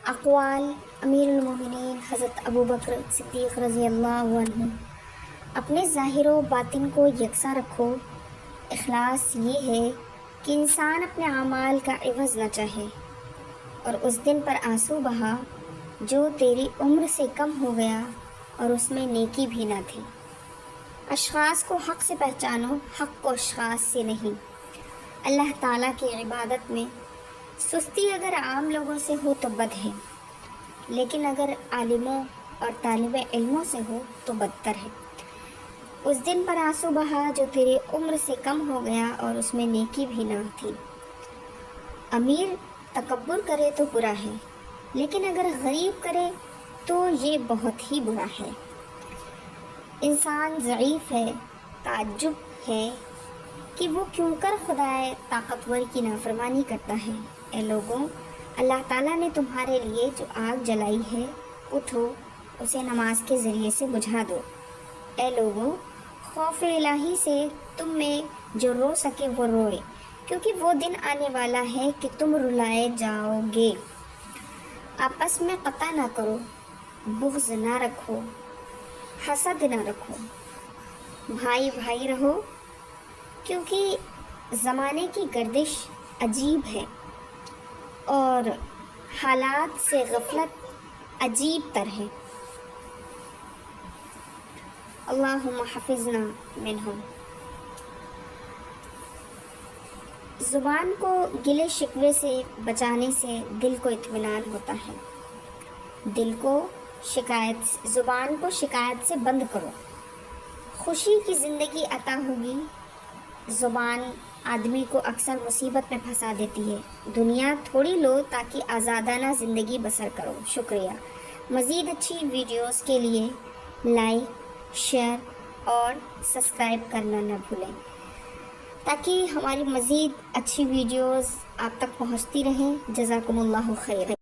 اقوال امیر المومنین حضرت ابو بکر صدیق رضی اللہ عنہ: اپنے ظاہر و باطن کو یکساں رکھو۔ اخلاص یہ ہے کہ انسان اپنے اعمال کا عوض نہ چاہے اور اس دن پر آنسو بہا جو تیری عمر سے کم ہو گیا اور اس میں نیکی بھی نہ تھی۔ اشخاص کو حق سے پہچانو، حق کو اشخاص سے نہیں۔ اللہ تعالیٰ کی عبادت میں سستی اگر عام لوگوں سے ہو تو بد ہے، لیکن اگر عالموں اور طالب علموں سے ہو تو بدتر ہے۔ اس دن پر آنسو بہا جو تیری عمر سے کم ہو گیا اور اس میں نیکی بھی نہ تھی۔ امیر تکبر کرے تو برا ہے، لیکن اگر غریب کرے تو یہ بہت ہی برا ہے۔ انسان ضعیف ہے، تعجب ہے کہ وہ کیوں کر خدائے طاقتور کی نافرمانی کرتا ہے۔ اے لوگوں، اللہ تعالیٰ نے تمہارے لیے جو آگ جلائی ہے، اٹھو اسے نماز کے ذریعے سے بجھا دو۔ اے لوگوں، خوف الہی سے تم میں جو رو سکے وہ روئے، کیونکہ وہ دن آنے والا ہے کہ تم رلائے جاؤ گے۔ آپس میں قطع نہ کرو، بغض نہ رکھو، حسد نہ رکھو، بھائی بھائی رہو، کیونکہ زمانے کی گردش عجیب ہے اور حالات سے غفلت عجیب تر ہے۔ اللہم حفظنا منہم۔ زبان کو گلے شکوے سے بچانے سے دل کو اطمینان ہوتا ہے۔ زبان کو شکایت سے بند کرو، خوشی کی زندگی عطا ہوگی۔ زبان آدمی کو اکثر مصیبت میں پھنسا دیتی ہے۔ دنیا تھوڑی لو تاکہ آزادانہ زندگی بسر کرو۔ شکریہ۔ مزید اچھی ویڈیوز کے لیے لائک، شیئر اور سبسکرائب کرنا نہ بھولیں، تاکہ ہماری مزید اچھی ویڈیوز آپ تک پہنچتی رہیں۔ جزاکم اللہ خیر۔